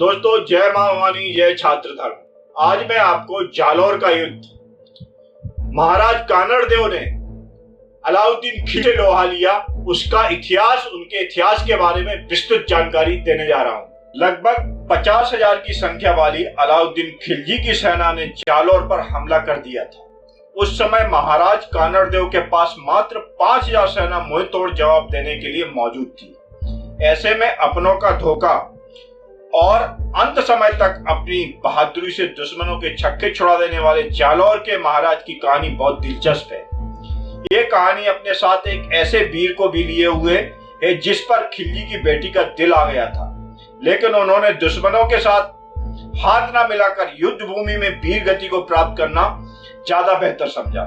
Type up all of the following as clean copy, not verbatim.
दोस्तों, जय मां भवानी, जय छात्र धर्म। आज मैं आपको जालौर का युद्ध, महाराज कानड़देव ने अलाउद्दीन खिलजी लोहा लिया, उसका इतिहास, उनके इतिहास के बारे में विस्तृत जानकारी देने जा रहा हूं। लगभग 50,000 की संख्या वाली अलाउद्दीन खिलजी की सेना ने जालौर पर हमला कर दिया था। उस समय महाराज कानड़देव के पास मात्र 5,000 सेना मुंह तोड़ जवाब देने के लिए मौजूद थी। ऐसे में अपनों का धोखा और अंत समय तक अपनी बहादुरी से दुश्मनों के छक्के छुड़ा देने वाले जालौर के महाराज की कहानी बहुत दिलचस्प है। ये कहानी अपने साथ एक ऐसे वीर को भी लिए हुए है जिस पर खिलजी की बेटी का दिल आ गया था, लेकिन उन्होंने दुश्मनों के साथ हाथ ना मिलाकर युद्ध भूमि में वीर गति को प्राप्त करना ज्यादा बेहतर समझा।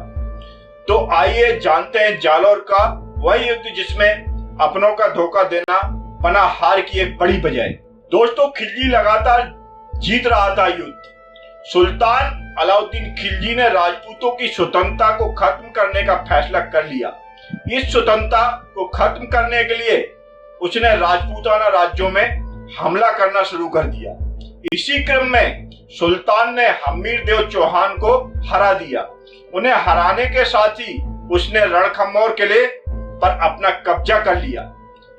तो आइए जानते हैं जालौर का वह युद्ध जिसमें अपनों का धोखा देना बना हार की एक बड़ी वजह। दोस्तों, खिलजी लगातार जीत रहा था युद्ध। सुल्तान अलाउद्दीन खिलजी ने राजपूतों की स्वतंत्रता को खत्म करने का फैसला कर लिया। इस स्वतंत्रता को खत्म करने के लिए उसने राजपूताना राज्यों में हमला करना शुरू कर दिया। इसी क्रम में सुल्तान ने हमीरदेव चौहान को हरा दिया। उन्हें हराने के साथ ही उसने रणथंभौर किले पर अपना कब्जा कर लिया।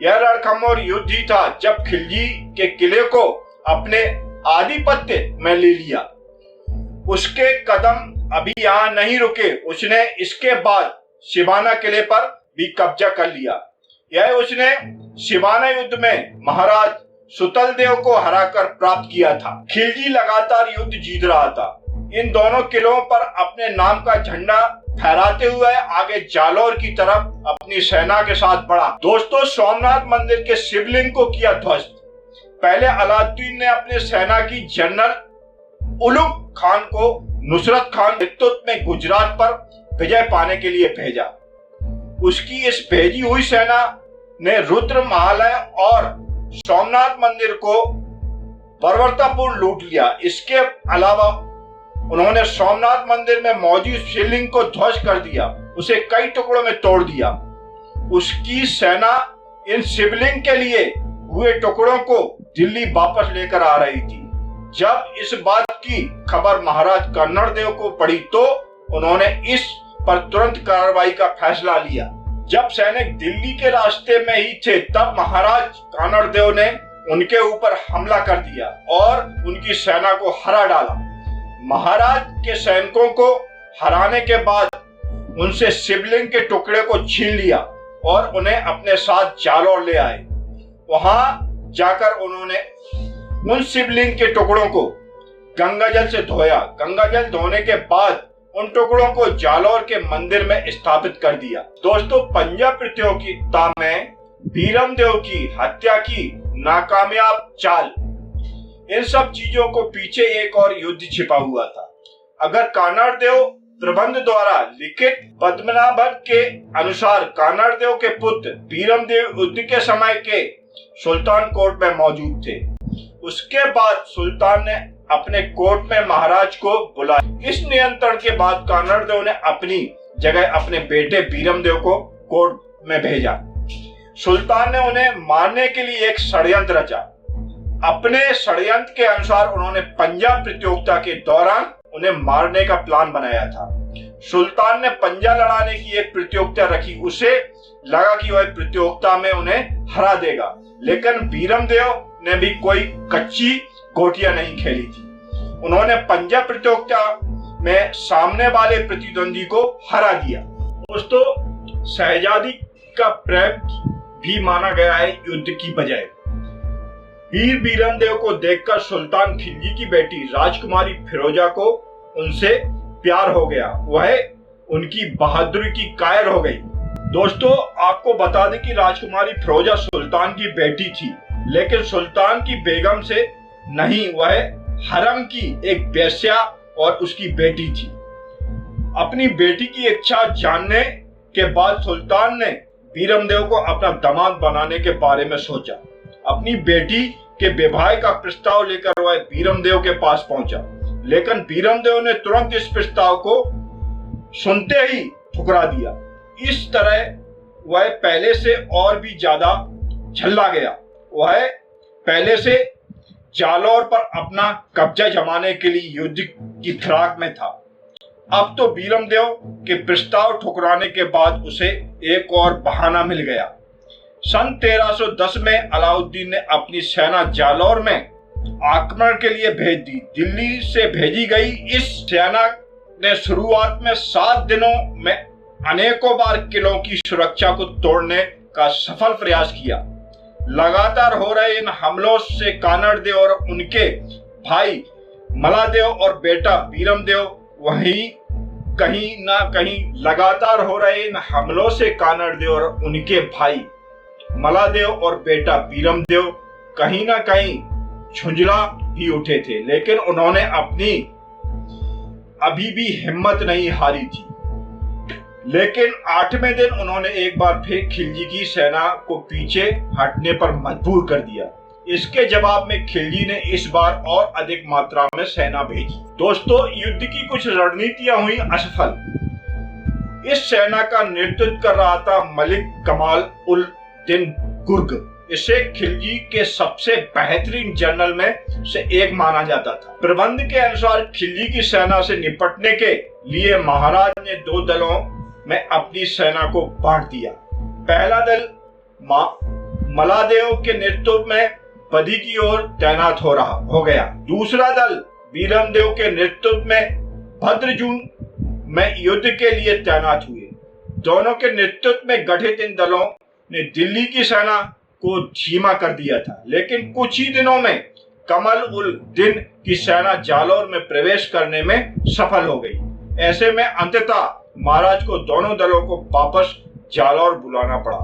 यह रणथंभौर युद्ध ही था जब खिलजी के किले को अपने आधिपत्य में ले लिया। उसके कदम अभी यहाँ नहीं रुके, उसने इसके बाद शिवाना किले पर भी कब्जा कर लिया। यह उसने शिवाना युद्ध में महाराज सुतलदेव को हराकर प्राप्त किया था। खिलजी लगातार युद्ध जीत रहा था। इन दोनों किलों पर अपने नाम का झंडा फहराते हुए आगे जालौर की तरफ अपनी सेना के साथ बढ़ा। दोस्तों, सोमनाथ मंदिर के शिवलिंग को किया ध्वस्त। पहले अलाउद्दीन ने अपने सेना की जनरल उलुग खान को नुसरत खान नेतृत्व में गुजरात पर विजय पाने के लिए भेजा। उसकी इस भेजी हुई सेना ने रुद्र महालय और सोमनाथ मंदिर को बर्बरतापूर्ण लूट लिया। इसके अलावा उन्होंने सोमनाथ मंदिर में मौजूद शिवलिंग को ध्वस्त कर दिया, उसे कई टुकड़ों में तोड़ दिया। उसकी सेना इन शिवलिंग के लिए हुए टुकड़ों को दिल्ली वापस लेकर आ रही थी। जब इस बात की खबर महाराज कानड़देव को पड़ी तो उन्होंने इस पर तुरंत कार्रवाई का फैसला लिया। जब सैनिक दिल्ली के रास्ते में ही थे तब महाराज कानड़देव ने उनके ऊपर हमला कर दिया और उनकी सेना को हरा डाला। महाराज के सैनिकों को हराने के बाद उनसे शिवलिंग के टुकड़े को छीन लिया और उन्हें अपने साथ जालौर ले आए। वहां जाकर उन्होंने उन शिवलिंग के टुकड़ों को गंगाजल से धोया। गंगाजल धोने के बाद उन टुकड़ों को जालौर के मंदिर में स्थापित कर दिया। दोस्तों, पंजा प्रतियोगिता में बीरमदेव की हत्या की नाकामयाब चाल, इन सब चीजों को पीछे एक और युद्ध छिपा हुआ था। अगर कानड़देव प्रबंध द्वारा लिखित पद्मनाभन के अनुसार कानड़देव के पुत्र बीरमदेव युद्ध के समय के सुल्तान कोर्ट में मौजूद थे। उसके बाद सुल्तान ने अपने कोर्ट में महाराज को बुलाया। इस नियंत्रण के बाद कानड़देव ने अपनी जगह अपने बेटे बीरमदेव को कोर्ट में भेजा। सुल्तान ने उन्हें मारने के लिए एक षड्यंत्र रचा। अपने षड्यंत्र के अनुसार उन्होंने पंजा प्रतियोगिता के दौरान उन्हें मारने का प्लान बनाया था। सुल्तान ने पंजा लड़ाने की एक प्रतियोगिता रखी। उसे लगा कि वह प्रतियोगिता में उन्हें हरा देगा, लेकिन बीरमदेव ने भी कोई कच्ची गोटियां नहीं खेली थी। उन्होंने पंजा प्रतियोगिता में सामने वाले प्रतिद्वंदी को हरा दिया। दोस्तों, शहजादी का प्रेम भी माना गया है युद्ध की बजाय। वीर बीरमदेव को देखकर सुल्तान खिलजी की बेटी राजकुमारी फिरोजा को उनसे प्यार हो गया। वह उनकी बहादुरी की कायर हो गई। दोस्तों, आपको बता दें कि राजकुमारी फिरोजा सुल्तान की बेटी थी, लेकिन सुल्तान की बेगम से नहीं, वह हरम की एक वेश्या और उसकी बेटी थी। अपनी बेटी की इच्छा जानने के बाद सुल्तान ने बीरमदेव को अपना दामाद बनाने के बारे में सोचा। अपनी बेटी के विवाह का प्रस्ताव लेकर वह बीरमदेव के पास पहुंचा, लेकिन बीरमदेव ने तुरंत इस प्रस्ताव को सुनते ही ठुकरा दिया। इस तरह वह पहले से और भी ज्यादा झल्ला गया। वह पहले से जालौर पर अपना कब्जा जमाने के लिए युद्ध की फिराक में था। अब तो बीरमदेव के प्रस्ताव ठुकराने के बाद उसे एक और बहाना मिल गया। सन 1310 में अलाउद्दीन ने अपनी सेना जालौर में आक्रमण के लिए भेज दी। दिल्ली से भेजी गई इस सेना ने शुरुआत में 7 दिनों में अनेकों बार किलों की सुरक्षा को तोड़ने का सफल प्रयास किया। लगातार हो रहे इन हमलों से कानड़देव और उनके भाई मलादेव और बेटा बीरमदेव वहीं कहीं ना कहीं लगातार हो रहे इन हमलों से कानड़देव और उनके भाई मलादेव और बेटा बीरमदेव कहीं ना कहीं झुंझला ही उठे थे, लेकिन उन्होंने अपनी अभी भी हिम्मत नहीं हारी थी। लेकिन 8वें दिन उन्होंने एक बार फिर खिलजी की सेना को पीछे हटने पर मजबूर कर दिया। इसके जवाब में खिलजी ने इस बार और अधिक मात्रा में सेना भेजी। दोस्तों, युद्ध की कुछ रणनीतियां हुई असफल। इस सेना का नेतृत्व कर रहा था मलिक कमाल उल दिन गुर्ग। इसे खिलजी के सबसे बेहतरीन जनरल में से एक माना जाता था। प्रबंध के अनुसार खिलजी की सेना से निपटने के लिए महाराज ने 2 दलों में अपनी सेना को बांट दिया। पहला दल मलादेव के नेतृत्व में बदी की ओर तैनात हो गया। दूसरा दल बीरमदेव के नेतृत्व में भद्रजून में युद्ध के लिए तैनात हुए। दोनों के नेतृत्व में गठित इन दलों ने दिल्ली की सेना को धीमा कर दिया था, लेकिन कुछ ही दिनों में कमल उल दिन की सेना जालौर में प्रवेश करने में सफल हो गई। ऐसे में अंततः महाराज को दोनों दलों को वापस जालौर बुलाना पड़ा।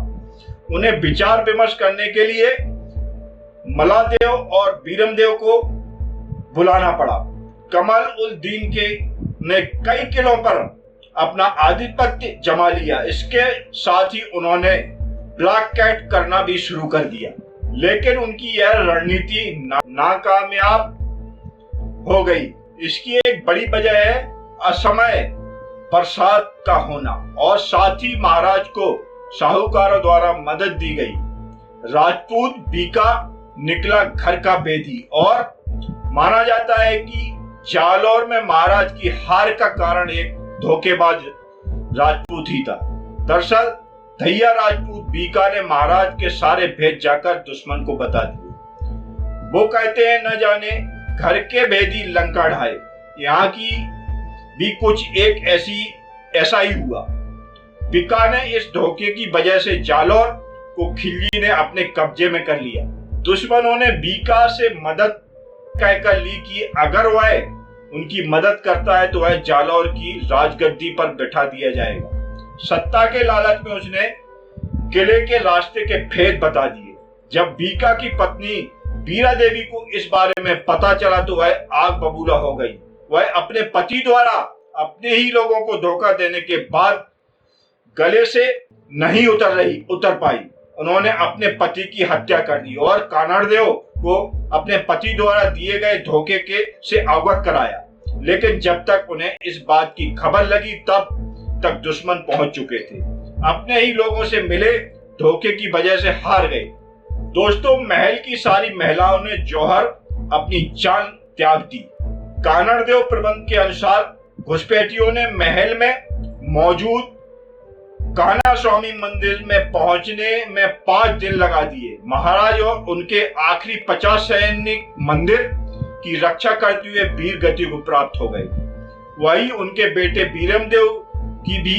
उन्हें विचार विमर्श करने के लिए मलादेव और बीरमदेव को बुलाना पड़ा। कमल उल दीन ने कई किलों पर अपना आधिपत्य जमा लिया। इसके साथ ही उन्होंने ब्लॉकएड करना भी शुरू कर दिया, लेकिन उनकी यह रणनीति नाकामयाब हो गई। इसकी एक बड़ी वजह है असमय बरसात का होना और साथ ही महाराज को साहूकारों द्वारा मदद दी गई। राजपूत बीका निकला घर का बेदी और माना जाता है कि जालौर में महाराज की हार का कारण एक धोखेबाज राजपूत ही था। दरअसल धैया राजपूत बीका ने महाराज के सारे भेद जाकर दुश्मन को बता दिए। वो कहते हैं न जाने घर के भेदी लंका ढाए। यहाँ की भी कुछ एक ऐसा ही हुआ। बीका ने इस धोखे की वजह से जालौर को खिलजी ने अपने कब्जे में कर लिया। दुश्मनों ने बीका से मदद कहकर ली कि अगर वह उनकी मदद करता है तो वह जालौर की राजगद्दी पर बैठा दिया जाएगा। सत्ता के लालच में उसने किले के रास्ते के भेद बता दिए। जब बीका की पत्नी बीरा देवी को इस बारे में पता चला तो वह आग बबूला हो गई। वह अपने पति द्वारा अपने ही लोगों को धोखा देने के बाद गले से नहीं उतर पाई। उन्होंने अपने पति की हत्या कर दी और कानड़देव को अपने पति द्वारा दिए गए धोखे से अवगत कराया। लेकिन जब तक उन्हें इस बात की खबर लगी तब तक दुश्मन पहुंच चुके थे। अपने ही लोगों से मिले धोखे की वजह से हार गए। दोस्तों, महल की सारी महिलाओं ने जौहर अपनी जान त्याग दी। कानड़देव प्रबंध के अनुसार घुसपैठियों ने महल में मौजूद कान्हा स्वामी मंदिर में पहुंचने में 5 दिन लगा दिए। महाराज और उनके आखिरी 50 सैनिक मंदिर की रक्षा करते हुए वीर गति को प्राप्त हो गए। वही उनके बेटे बीरमदेव की भी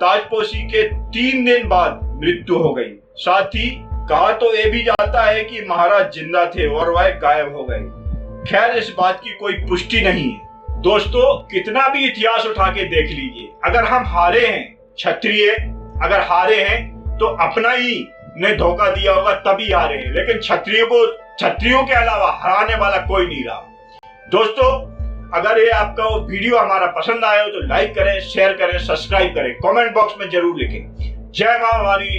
ताजपोशी के 3 दिन बाद मृत्यु हो गई। साथ ही कहा तो ये भी जाता है कि महाराज जिंदा थे और वह गायब हो गए। खैर, इस बात की कोई पुष्टि नहीं है। दोस्तों, कितना भी इतिहास उठा के देख लीजिए, अगर हम हारे हैं, क्षत्रिय अगर हारे हैं तो अपना ही ने धोखा दिया होगा तभी हारे हैं, लेकिन क्षत्रियों के अलावा हराने वाला कोई नहीं रहा। दोस्तों, अगर ये आपका वीडियो हमारा पसंद आया हो तो लाइक करें, शेयर करें, सब्सक्राइब करें, कमेंट बॉक्स में जरूर लिखें। जय मां भवानी।